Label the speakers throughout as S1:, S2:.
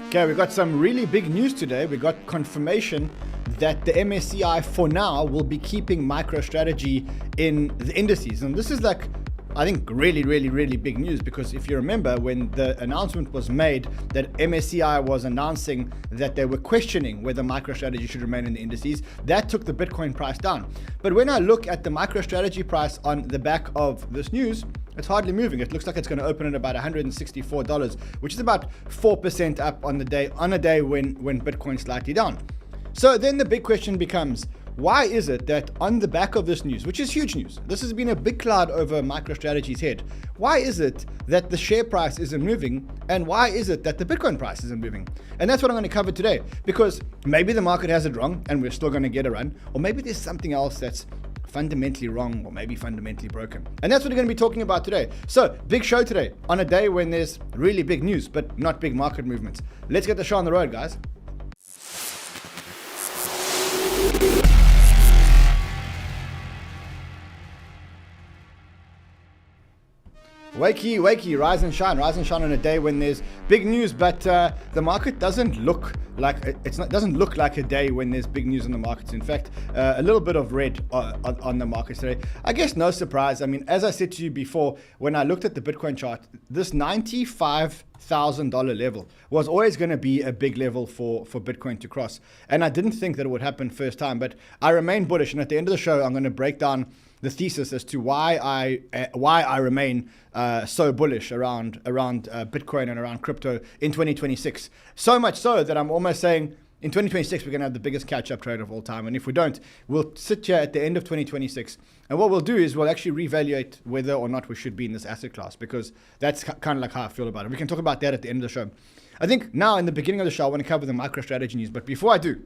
S1: Okay, we got some really big news today. We got confirmation that the MSCI for now will be keeping MicroStrategy in the indices. And this is like, I think, really big news, because if you remember when the announcement was made that MSCI was announcing that they were questioning whether MicroStrategy should remain in the indices, that took the Bitcoin price down. But when I look at the MicroStrategy price on the back of this news, it's hardly moving. It looks like it's going to open at about $164, which is about 4% up on the day, on a day when Bitcoin's slightly down. So then the big question becomes, why is it that on the back of this news, which is huge news, this has been a big cloud over MicroStrategy's head, why is it that the share price isn't moving, and why is it that the Bitcoin price isn't moving? And that's what I'm going to cover today, because maybe the market has it wrong and we're still going to get a run, or maybe there's something else that's fundamentally wrong, or maybe fundamentally broken. And that's what we're going to be talking about today. So, big show today on a day when there's really big news, but not big market movements. Let's get the show on the road, guys. Wakey, rise and shine on a day when there's big news, but the market doesn't look like doesn't look like a day when there's big news in the markets. In fact, a little bit of red on the markets today. I guess no surprise. I mean, as I said to you before, when I looked at the Bitcoin chart, this $95,000 level was always going to be a big level for Bitcoin to cross, and I didn't think that it would happen first time, but I remain bullish. And at the end of the show, I'm going to break down the thesis as to why I remain so bullish around Bitcoin and around crypto in 2026. So much so that I'm almost saying in 2026 we're going to have the biggest catch-up trade of all time. And if we don't, we'll sit here at the end of 2026, and what we'll do is we'll actually reevaluate whether or not we should be in this asset class, because that's kind of like how I feel about it. We can talk about that at the end of the show. I think now in the beginning of the show I want to cover the MicroStrategy news, but before I do,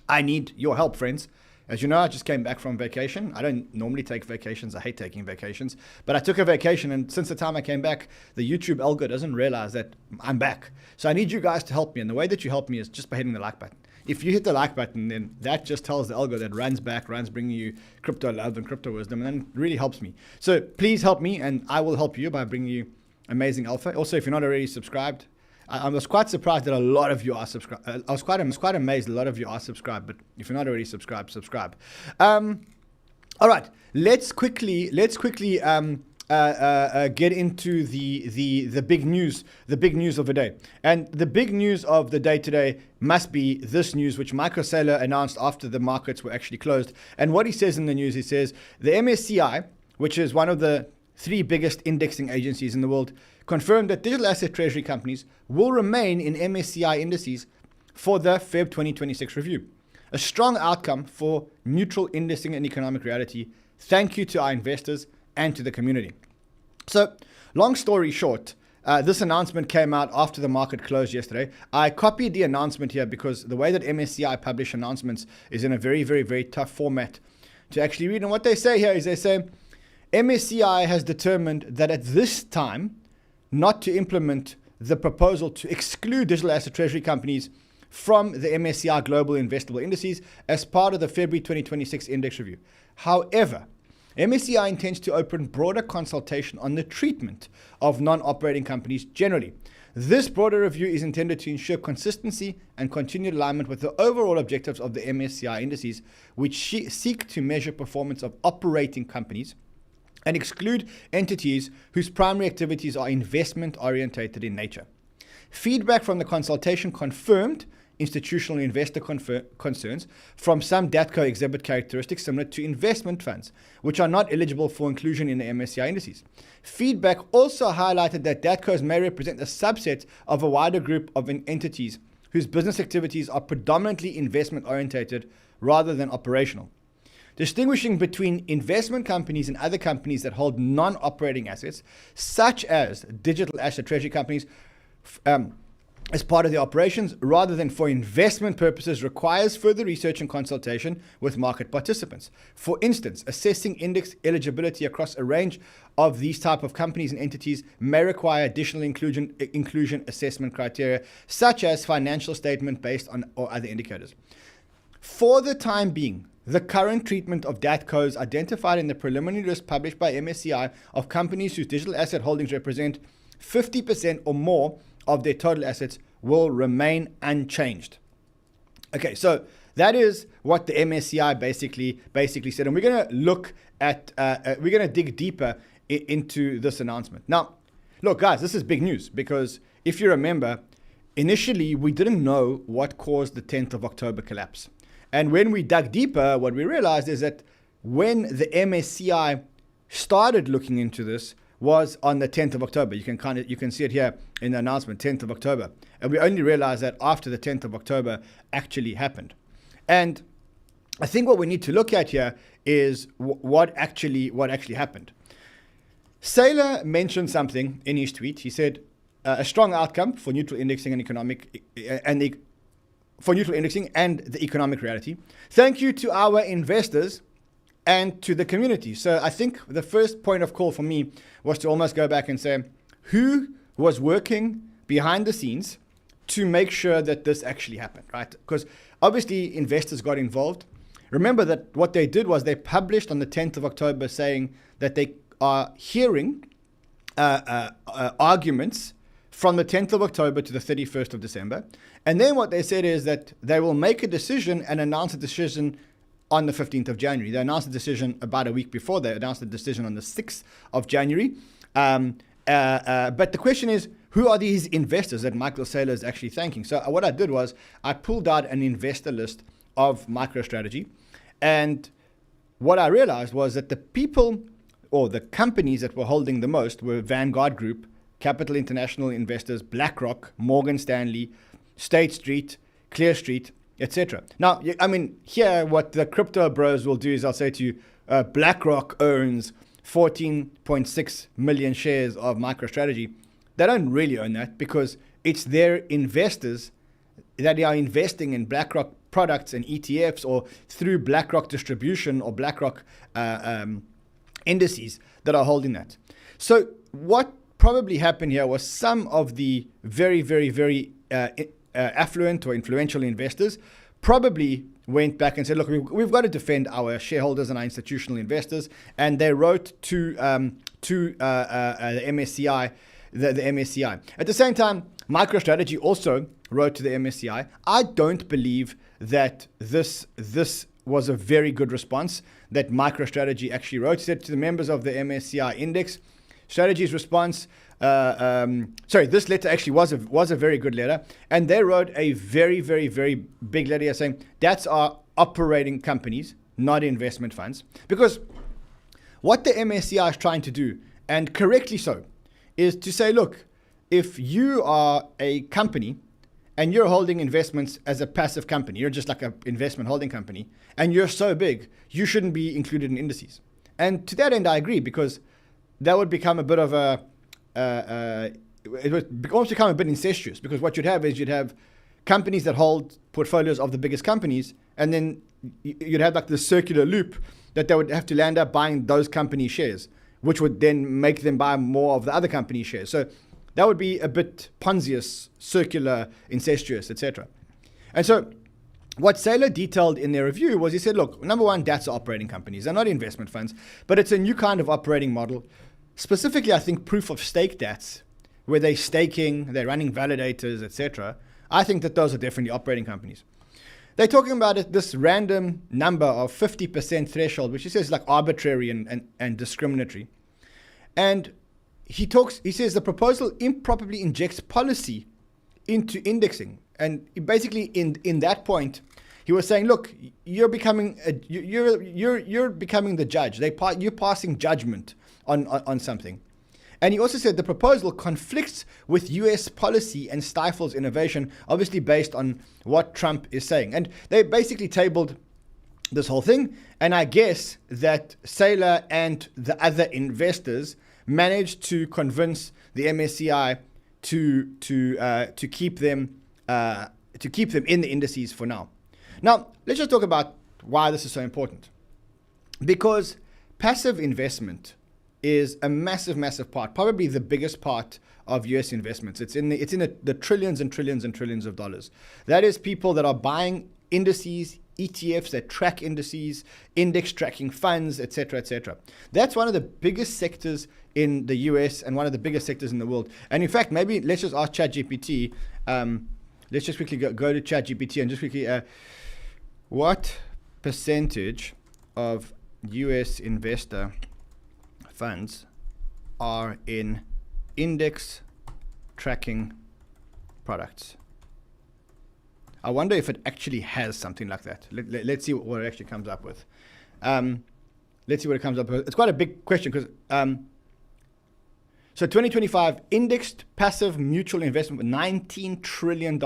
S1: I need your help, friends. As you know, I just came back from vacation. I don't normally take vacations. I hate taking vacations. But I took a vacation, and since the time I came back, the YouTube algorithm doesn't realize that I'm back. So I need you guys to help me. And the way that you help me is just by hitting the like button. If you hit the like button, then that just tells the algorithm that runs bringing you crypto love and crypto wisdom, and then it really helps me. So please help me, and I will help you by bringing you amazing alpha. Also, if you're not already subscribed, I was quite surprised that a lot of you are subscribed. I was quite amazed a lot of you are subscribed, but if you're not already subscribed, subscribe. All right, let's quickly get into the big news of the day. And the big news of the day today must be this news, which Michael Saylor announced after the markets were actually closed. And what he says in the news, he says the MSCI, which is one of the 3 biggest indexing agencies in the world, confirmed that digital asset treasury companies will remain in MSCI indices for the Feb 2026 review. A strong outcome for neutral indexing and economic reality. Thank you to our investors and to the community. So, long story short, this announcement came out after the market closed yesterday. I copied the announcement here because the way that MSCI publish announcements is in a very tough format to actually read. And what they say here is they say, MSCI has determined that at this time, not to implement the proposal to exclude digital asset treasury companies from the MSCI Global Investable Indices as part of the February 2026 index review. However, MSCI intends to open broader consultation on the treatment of non-operating companies generally. This broader review is intended to ensure consistency and continued alignment with the overall objectives of the MSCI indices, which seek to measure performance of operating companies and exclude entities whose primary activities are investment-orientated in nature. Feedback from the consultation confirmed institutional investor concerns from some 𝗙𝗏𝗀 exhibit characteristics similar to investment funds, which are not eligible for inclusion in the MSCI indices. Feedback also highlighted that 𝗙𝗏𝗀s may represent a subset of a wider group of entities whose business activities are predominantly investment-orientated rather than operational. Distinguishing between investment companies and other companies that hold non-operating assets, such as digital asset treasury companies, as part of the operations rather than for investment purposes, requires further research and consultation with market participants. For instance, assessing index eligibility across a range of these type of companies and entities may require additional inclusion assessment criteria, such as financial statement based on or other indicators. For the time being, the current treatment of 𝗙𝗏𝗀s identified in the preliminary list published by MSCI of companies whose digital asset holdings represent 50% or more of their total assets will remain unchanged. Okay, so that is what the MSCI basically said, and we're going to look at we're going to dig deeper into this announcement. Now, look, guys, this is big news because if you remember, initially we didn't know what caused the 10th of October collapse, and when we dug deeper, what we realized is that when the MSCI started looking into this was on the 10th of October. You can see it here in the announcement, 10th of October. And we only realized that after the 10th of October actually happened. And I think what we need to look at here is what actually happened. Saylor mentioned something in his tweet. He said, a strong outcome for neutral indexing and for neutral indexing and the economic reality. Thank you to our investors and to the community. So I think the first point of call for me was to almost go back and say, who was working behind the scenes to make sure that this actually happened, right? Because obviously investors got involved. Remember that what they did was they published on the 10th of October saying that they are hearing arguments from the 10th of October to the 31st of December. And then what they said is that they will make a decision and announce a decision on the 15th of January. They announced the decision about a week before. They announced the decision on the 6th of January. But the question is, who are these investors that Michael Saylor is actually thanking? So what I did was I pulled out an investor list of MicroStrategy. And what I realized was that the people or the companies that were holding the most were Vanguard Group, Capital International Investors, BlackRock, Morgan Stanley, State Street, Clear Street, etc. Now, I mean, here what the crypto bros will do is I'll say to you, BlackRock owns 14.6 million shares of MicroStrategy. They don't really own that because it's their investors that are investing in BlackRock products and ETFs or through BlackRock distribution or BlackRock indices that are holding that. So what probably happened here was some of the very, very, very affluent or influential investors probably went back and said, look, we've got to defend our shareholders and our institutional investors. And they wrote to the MSCI, the MSCI. At the same time, MicroStrategy also wrote to the MSCI. I don't believe that this was a very good response that MicroStrategy actually wrote. It said to the members of the MSCI index, Strategy's response, this letter actually was a very good letter. And they wrote a very, very, very big letter saying that's our operating companies, not investment funds. Because what the MSCI is trying to do, and correctly so, is to say, look, if you are a company and you're holding investments as a passive company, you're just like an investment holding company, and you're so big, you shouldn't be included in indices. And to that end, I agree, because that would become a bit of it would almost become a bit incestuous, because what you'd have companies that hold portfolios of the biggest companies, and then you'd have like this circular loop that they would have to land up buying those company shares, which would then make them buy more of the other company shares. So that would be a bit Ponzious, circular, incestuous, etc. And so what Saylor detailed in their review was he said, look, number one, DATs are operating companies. They're not investment funds, but it's a new kind of operating model. Specifically, I think proof of stake DATs, where they're staking, they're running validators, etc. I think that those are definitely operating companies. They're talking about this random number of 50% threshold, which he says is like arbitrary and discriminatory. And he says the proposal improperly injects policy into indexing. And basically in that point, he was saying, look, you're becoming the judge. You're passing judgment on something. And he also said the proposal conflicts with US policy and stifles innovation, obviously based on what Trump is saying. And they basically tabled this whole thing. And I guess that Saylor and the other investors managed to convince the MSCI to keep them in the indices for now. Now, let's just talk about why this is so important. Because passive investment is a massive, massive part, probably the biggest part of US investments. It's in the trillions and trillions and trillions of dollars. That is people that are buying indices, ETFs that track indices, index tracking funds, etc., etc. That's one of the biggest sectors in the US and one of the biggest sectors in the world. And in fact, maybe let's just ask ChatGPT. Let's just quickly go to ChatGPT and just quickly, what percentage of US investor funds are in index tracking products? I wonder if it actually has something like that. Let's see what it actually comes up with. Let's see what it comes up with. It's quite a big question because, so 2025, indexed passive mutual investment with $19 trillion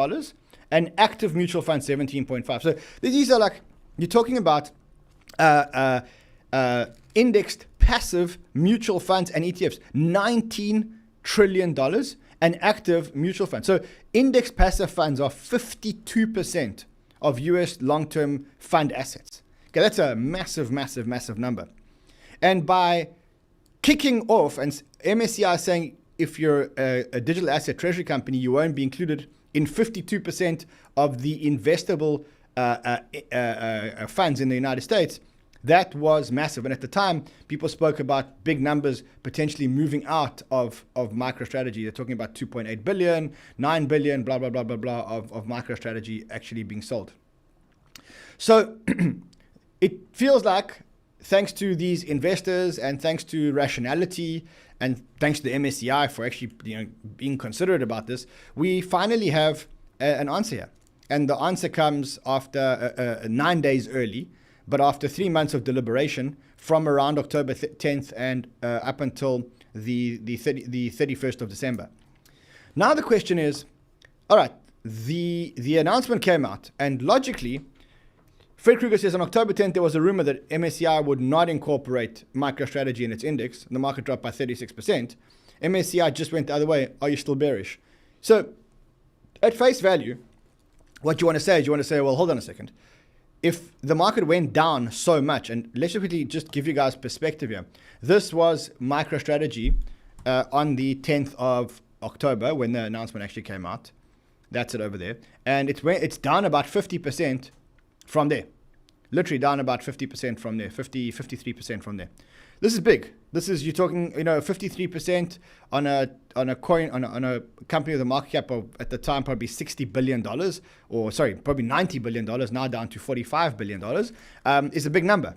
S1: and active mutual funds 17.5. So these are like, you're talking about indexed passive mutual funds and ETFs, $19 trillion and active mutual funds. So index passive funds are 52% of US long-term fund assets. Okay, that's a massive, massive, massive number. And by kicking off, and MSCI saying if you're a digital asset treasury company, you won't be included in 52% of the investable funds in the United States, that was massive. And at the time, people spoke about big numbers potentially moving out of MicroStrategy. They're talking about 2.8 billion, 9 billion, blah, blah, blah, blah, blah, of MicroStrategy actually being sold. So it feels like, thanks to these investors and thanks to rationality and thanks to the MSCI for actually being considerate about this, we finally have an answer here. And the answer comes after 9 days early, but after 3 months of deliberation from around October 10th and up until the 31st of December. Now the question is, all right, the announcement came out, and logically, Fred Krueger says on October 10th, there was a rumor that MSCI would not incorporate MicroStrategy in its index, and the market dropped by 36%. MSCI just went the other way. Are you still bearish? So at face value, what you want to say is well, hold on a second. If the market went down so much, and let's quickly just give you guys perspective here. This was MicroStrategy on the 10th of October when the announcement actually came out. That's it over there. And it's down about 50% from there. Literally down about 50% from there, 53% from there. This is big. This is, you're talking, 53% on a coin, on a company with a market cap of, at the time, probably $60 billion, probably $90 billion, now down to $45 billion, is a big number.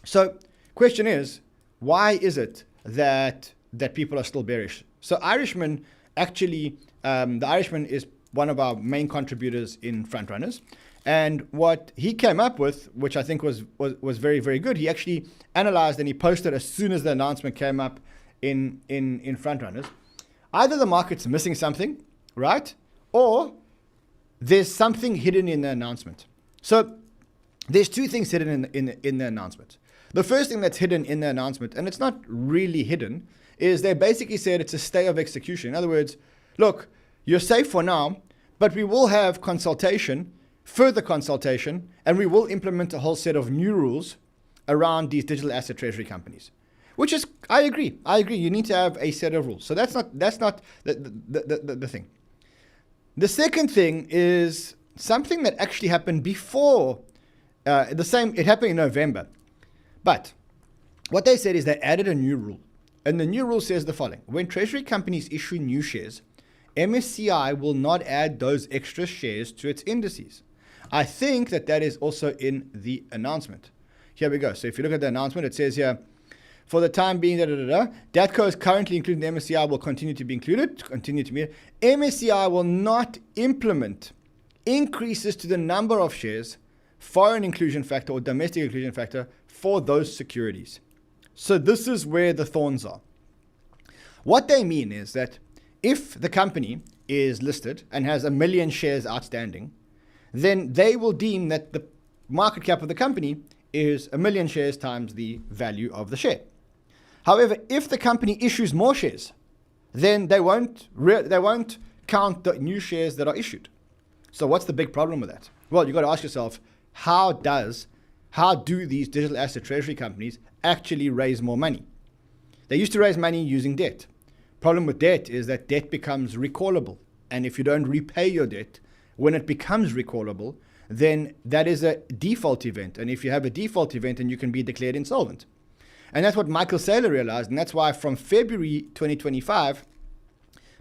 S1: So question is, why is it that people are still bearish? So Irishman, actually, the Irishman is one of our main contributors in Frontrunners. And what he came up with, which I think was very, very good, he actually analyzed and he posted as soon as the announcement came up in Frontrunners. Either the market's missing something, right? Or there's something hidden in the announcement. So there's two things hidden in the announcement. The first thing that's hidden in the announcement, and it's not really hidden, is they basically said it's a stay of execution. In other words, look, you're safe for now, but we will have further consultation, and we will implement a whole set of new rules around these digital asset treasury companies. Which is, I agree. You need to have a set of rules. So that's not the thing. The second thing is something that actually happened before it happened in November. But what they said is they added a new rule. And the new rule says the following: when treasury companies issue new shares, MSCI will not add those extra shares to its indices. I think that is also in the announcement. Here we go. So if you look at the announcement, it says here, for the time being, DATCO is currently included in the MSCI, will continue to be included, MSCI will not implement increases to the number of shares, foreign inclusion factor or domestic inclusion factor for those securities. So this is where the thorns are. What they mean is that if the company is listed and has 1 million shares outstanding, then they will deem that the market cap of the company is 1 million shares times the value of the share. However, if the company issues more shares, then they won't count the new shares that are issued. So what's the big problem with that? Well, you've got to ask yourself, how do these digital asset treasury companies actually raise more money? They used to raise money using debt. Problem with debt is that debt becomes recallable. And if you don't repay your debt, when it becomes recallable, then that is a default event. And if you have a default event, then you can be declared insolvent. And that's what Michael Saylor realized. And that's why from February 2025,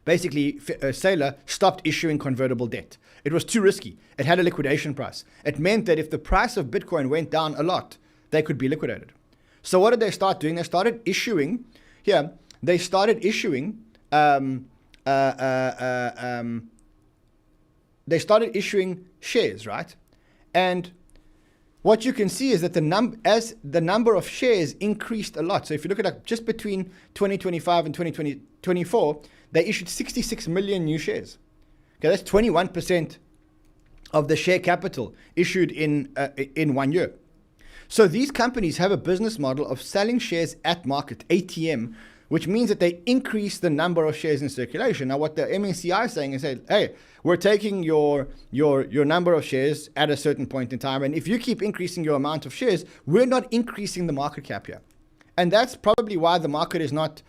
S1: basically, Saylor stopped issuing convertible debt. It was too risky. It had a liquidation price. It meant that if the price of Bitcoin went down a lot, they could be liquidated. So what did they start doing? They started issuing, shares, right? And what you can see is that as the number of shares increased a lot. So if you look at just between 2025 and 2024, they issued 66 million new shares. Okay, that's 21% of the share capital issued in 1 year. So these companies have a business model of selling shares at market, ATM, which means that they increase the number of shares in circulation. Now, what the MSCI is saying is, hey, we're taking your number of shares at a certain point in time, and if you keep increasing your amount of shares, we're not increasing the market cap here. And that's probably why the market is not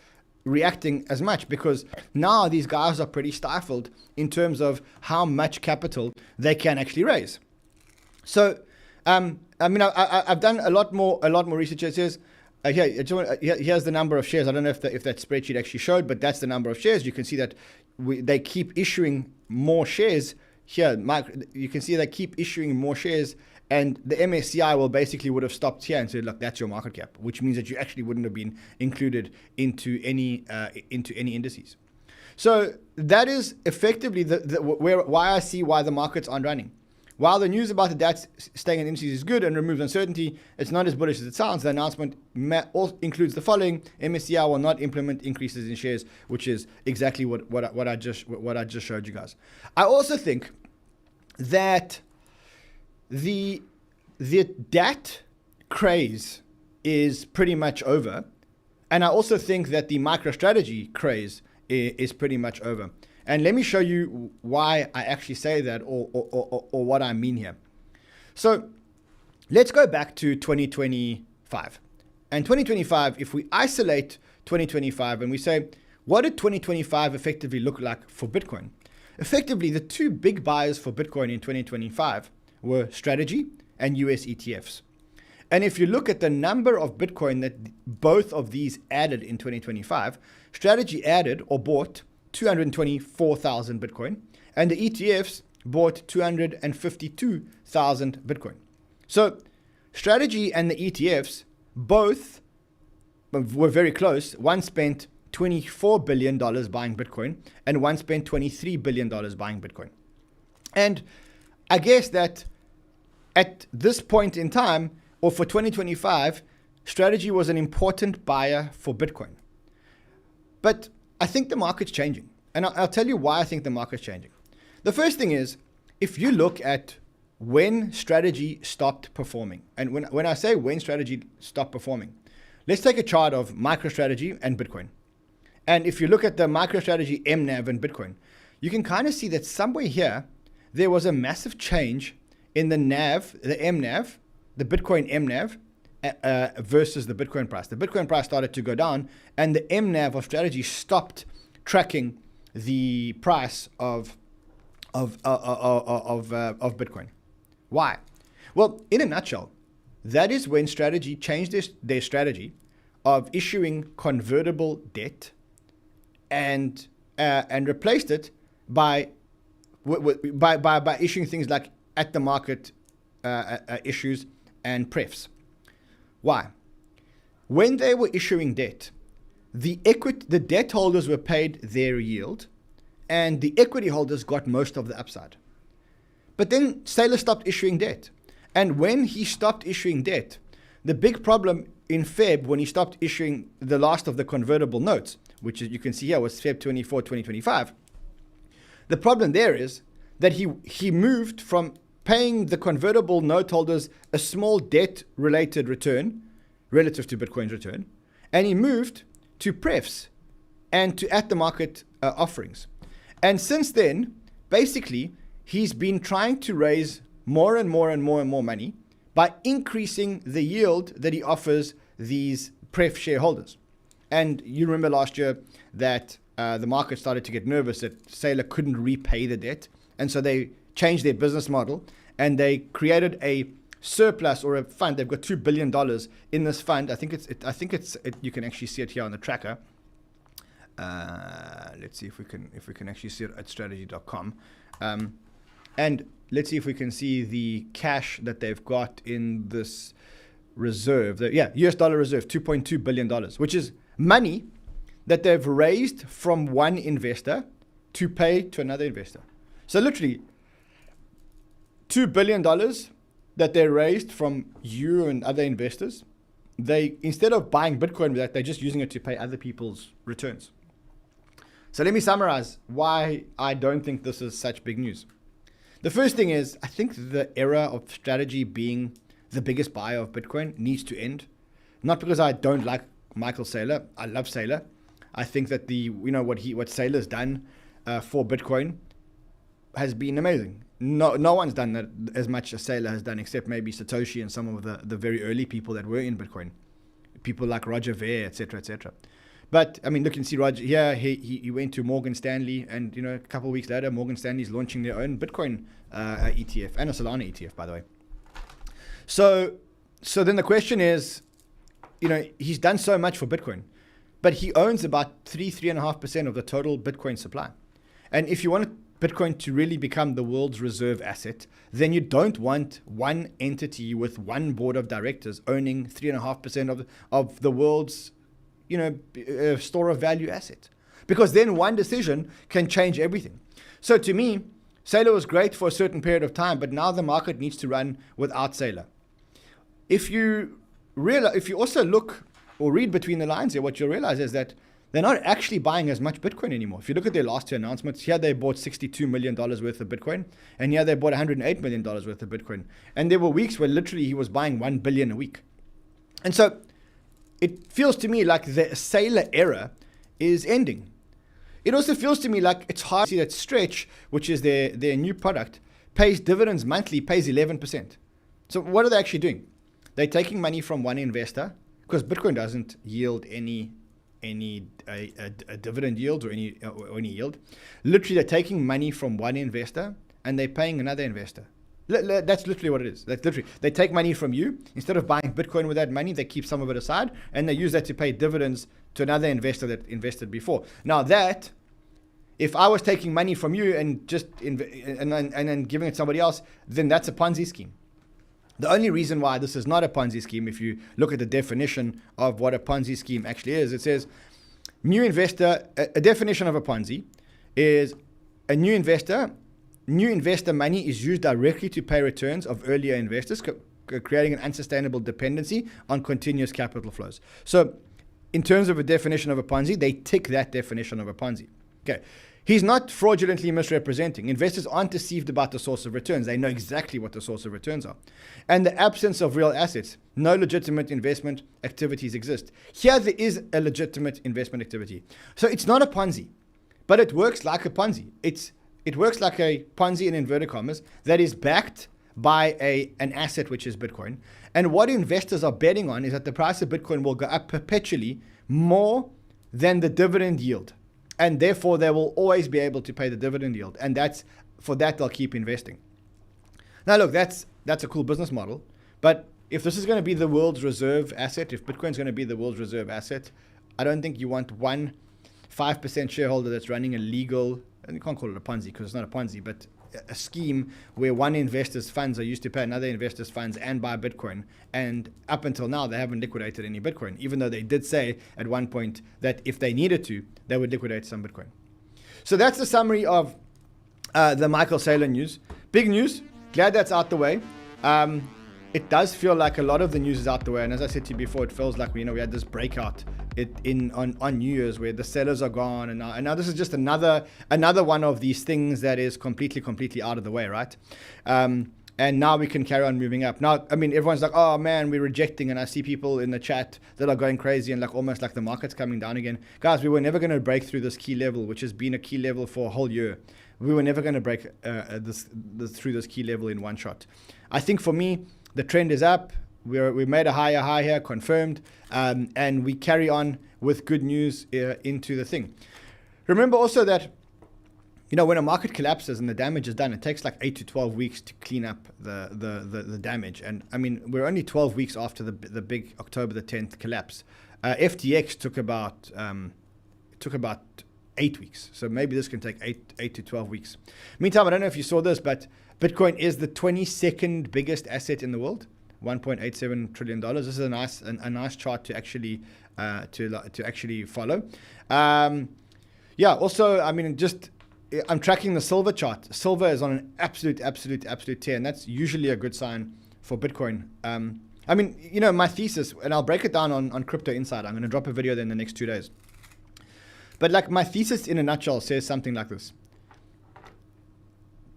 S1: reacting as much, because now these guys are pretty stifled in terms of how much capital they can actually raise. So, I've done a lot more research. It says, here's the number of shares. I don't know if that spreadsheet actually showed, but that's the number of shares. You can see that they keep issuing more shares here. You can see they keep issuing more shares, and the MSCI would have stopped here and said, look, that's your market cap, which means that you actually wouldn't have been included into any indices. So that is effectively why I see why the markets aren't running. While the news about the DATS staying in indices is good and removes uncertainty, it's not as bullish as it sounds. The announcement also includes the following: MSCI will not implement increases in shares, which is exactly what I just showed you guys. I also think that the DAT craze is pretty much over, and I also think that the MicroStrategy craze is pretty much over. And let me show you why I actually say that, or what I mean here. So let's go back to 2025. And 2025, if we isolate 2025 and we say, what did 2025 effectively look like for Bitcoin? Effectively, the two big buyers for Bitcoin in 2025 were Strategy and US ETFs. And if you look at the number of Bitcoin that both of these added in 2025, Strategy added or bought 224,000 Bitcoin, and the ETFs bought 252,000 Bitcoin. So Strategy and the ETFs both were very close. One spent $24 billion buying Bitcoin, and one spent $23 billion buying Bitcoin. And I guess that at this point in time, or for 2025, Strategy was an important buyer for Bitcoin. But I think the market's changing. And I'll tell you why I think the market's changing. The first thing is, if you look at when Strategy stopped performing, and when I say when Strategy stopped performing, let's take a chart of MicroStrategy and Bitcoin. And if you look at the MicroStrategy MNAV and Bitcoin, you can kind of see that somewhere here, there was a massive change in the NAV, the MNAV, the Bitcoin MNAV, versus the Bitcoin price. The Bitcoin price started to go down, and the MNAV of Strategy stopped tracking the price of Bitcoin. Why? Well, in a nutshell, that is when Strategy changed their strategy of issuing convertible debt and replaced it by issuing things like at the market issues and prefs. Why? When they were issuing debt, the debt holders were paid their yield, and the equity holders got most of the upside. But then Saylor stopped issuing debt. And when he stopped issuing debt, the big problem in Feb, when he stopped issuing the last of the convertible notes, which you can see here was Feb 24, 2025, the problem there is that he moved from paying the convertible note holders a small debt-related return relative to Bitcoin's return, and he moved to prefs and to at-the-market offerings. And since then, basically, he's been trying to raise more and more money by increasing the yield that he offers these pref shareholders. And you remember last year that the market started to get nervous that Saylor couldn't repay the debt, and so they changed their business model and they created a surplus or a fund. They've got $2 billion in this fund. I think you can actually see it here on the tracker. Let's see if we can actually see it at strategy.com. And let's see if we can see the cash that they've got in this reserve. US dollar reserve, $2.2 billion, which is money that they've raised from one investor to pay to another investor. So literally $2 billion that they raised from you and other investors, they, instead of buying Bitcoin with that, they're just using it to pay other people's returns. So let me summarize why I don't think this is such big news. The first thing is, I think the era of strategy being the biggest buyer of Bitcoin needs to end. Not because I don't like Michael Saylor. I love Saylor. I think that what Saylor's done for Bitcoin has been amazing. No one's done that as much as Saylor has done, except maybe Satoshi and some of the very early people that were in Bitcoin. People like 𝗏𝗏𝗏, etc., etc. But, I mean, look and see Roger here. He went to Morgan Stanley, and, a couple of weeks later, Morgan Stanley's launching their own Bitcoin ETF, and a Solana ETF, by the way. So then the question is, he's done so much for Bitcoin, but he owns about 3.5% of the total Bitcoin supply. And if you want Bitcoin to really become the world's reserve asset, then you don't want one entity with one board of directors owning 3.5% of the world's store of value asset, because then one decision can change everything. So to me, Saylor was great for a certain period of time, but now the market needs to run without Saylor. If you also look or read between the lines here, what you'll realize is that they're not actually buying as much Bitcoin anymore. If you look at their last two announcements, here they bought $62 million worth of Bitcoin, and here they bought $108 million worth of Bitcoin. And there were weeks where literally he was buying $1 billion a week. And so it feels to me like the Saylor era is ending. It also feels to me like it's hard to see that Stretch, which is their new product, pays dividends monthly, pays 11%. So what are they actually doing? They're taking money from one investor, because Bitcoin doesn't yield any dividend yield or any yield. Literally, they're taking money from one investor and they're paying another investor. That's literally what it is. That's literally, they take money from you. Instead of buying Bitcoin with that money, they keep some of it aside and they use that to pay dividends to another investor that invested before. Now that, if I was taking money from you and just and then giving it to somebody else, then that's a Ponzi scheme. The only reason why this is not a Ponzi scheme, if you look at the definition of what a Ponzi scheme actually is, it says new investor. A definition of a Ponzi is a new investor. New investor money is used directly to pay returns of earlier investors, creating an unsustainable dependency on continuous capital flows. So in terms of a definition of a Ponzi, they tick that definition of a Ponzi. Okay. He's not fraudulently misrepresenting. Investors aren't deceived about the source of returns. They know exactly what the source of returns are. And the absence of real assets, no legitimate investment activities exist. Here there is a legitimate investment activity. So it's not a Ponzi, but it works like a Ponzi. It works like a Ponzi in inverted commas that is backed by an asset, which is Bitcoin. And what investors are betting on is that the price of Bitcoin will go up perpetually more than the dividend yield. And therefore, they will always be able to pay the dividend yield. And for that, they'll keep investing. Now, look, that's a cool business model. But if this is going to be the world's reserve asset, if Bitcoin is going to be the world's reserve asset, I don't think you want 5% shareholder that's running a legal, and you can't call it a Ponzi because it's not a Ponzi, but a scheme where one investor's funds are used to pay another investor's funds and buy Bitcoin. And up until now, they haven't liquidated any Bitcoin, even though they did say at one point that if they needed to, they would liquidate some Bitcoin. So that's the summary of the Michael Saylor news. Big news. Glad that's out the way. It does feel like a lot of the news is out the way. And as I said to you before, it feels like we had this breakout on New Year's where the sellers are gone. And now this is just another one of these things that is completely out of the way, right? And now we can carry on moving up. Now, I mean, everyone's like, oh man, we're rejecting. And I see people in the chat that are going crazy and almost like the market's coming down again. Guys, we were never going to break through this key level, which has been a key level for a whole year. We were never going to break through this key level in one shot. I think for me, the trend is up. We made a higher high here, confirmed, and we carry on with good news into the thing. Remember also that you know, when a market collapses and the damage is done, it takes like 8 to 12 weeks to clean up the damage. And I mean, we're only 12 weeks after the big October the 10th collapse. FTX took about 8 weeks. So maybe this can take 8 to 12 weeks. Meantime, I don't know if you saw this, but Bitcoin is the 22nd biggest asset in the world, $1.87 trillion. This is a nice chart to actually follow. Yeah. Also, I mean, I'm tracking the silver chart. Silver is on an absolute tear, and that's usually a good sign for Bitcoin. I mean, you know, my thesis, and I'll break it down on Crypto Insider. I'm going to drop a video there in the next 2 days. But like, my thesis in a nutshell says something like this.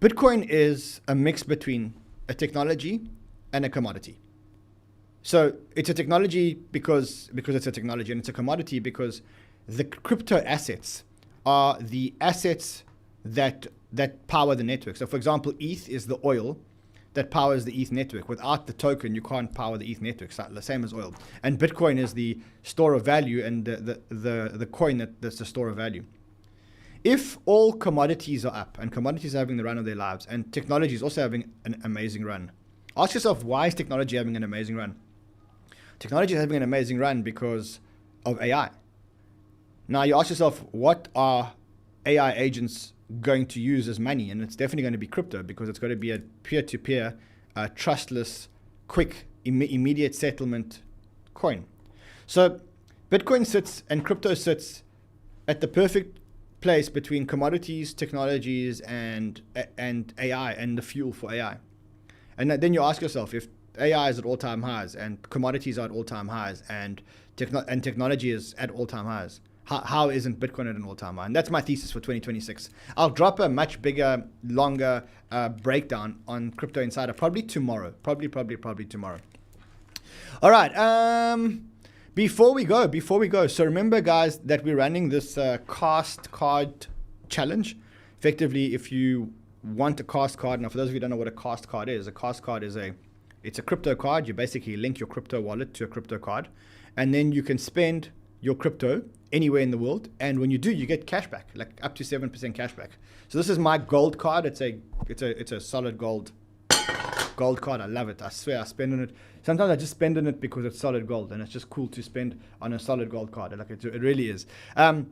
S1: Bitcoin is a mix between a technology and a commodity. So it's a technology because it's a technology, and it's a commodity because the crypto assets are the assets that power the network. So for example, ETH is the oil that powers the ETH network. Without the token, you can't power the ETH network. It's the same as oil. And Bitcoin is the store of value, and the coin that's the store of value. If all commodities are up, and commodities are having the run of their lives, and technology is also having an amazing run, ask yourself, why is technology having an amazing run? Technology is having an amazing run because of AI. Now you ask yourself, what are AI agents going to use as money? And it's definitely going to be crypto, because it's going to be a peer-to-peer, trustless, quick, immediate settlement coin. So Bitcoin sits and crypto sits at the perfect place between commodities, technologies, and AI, and the fuel for AI. And then you ask yourself, if AI is at all-time highs, and commodities are at all-time highs, and technology is at all-time highs, how isn't Bitcoin at an all-time high? And that's my thesis for 2026. I'll drop a much bigger, longer breakdown on Crypto Insider probably tomorrow. Probably tomorrow. All right. Before we go. So remember, guys, that we're running this Kast card challenge. Effectively, if you want a Kast card, now for those of you who don't know what a Kast card is, a Kast card is it's a crypto card. You basically link your crypto wallet to a crypto card, and then you can spend your crypto anywhere in the world, and when you do, you get cashback, like up to 7% cashback. So this is my gold card. It's a solid gold card. I love it. I swear, I spend on it. Sometimes I just spend on it because it's solid gold, and it's just cool to spend on a solid gold card. Like it really is. Yeah,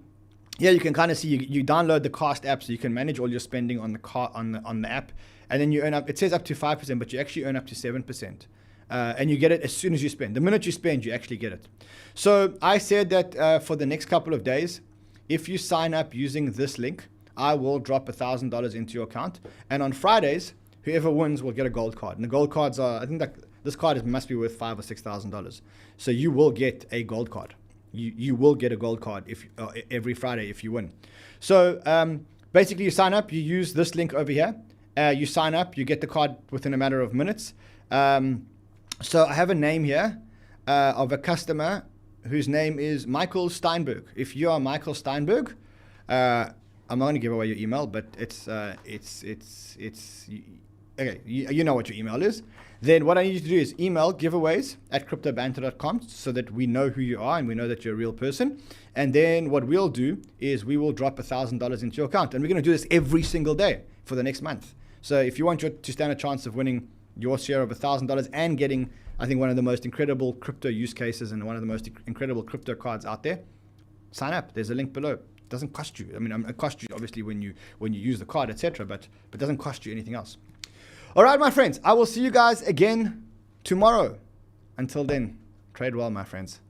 S1: you can kind of see, you download the Kast app, so you can manage all your spending on the app, and then you earn up. It says up to 5%, but you actually earn up to 7%. And you get it as soon as you spend. The minute you spend, you actually get it. So I said that for the next couple of days, if you sign up using this link, I will drop $1,000 into your account. And on Fridays, whoever wins will get a gold card. And the gold cards are, I think that this card must be worth $5,000 or $6,000. So you will get a gold card. You will get a gold card every Friday if you win. So basically, you sign up, you use this link over here. You sign up, you get the card within a matter of minutes. So I have a name here of a customer whose name is Michael Steinberg. If you are Michael Steinberg, I'm not going to give away your email, but it's okay. You know what your email is. Then what I need you to do is email giveaways@cryptobanter.com so that we know who you are and we know that you're a real person. And then what we'll do is we will drop $1,000 into your account, and we're going to do this every single day for the next month. So if you want to stand a chance of winning your share of $1,000 and getting, I think, one of the most incredible crypto use cases and one of the most incredible crypto cards out there, sign up. There's a link below. It doesn't cost you. I mean, it costs you obviously when you use the card, etc. But it doesn't cost you anything else. All right, my friends. I will see you guys again tomorrow. Until then, trade well, my friends.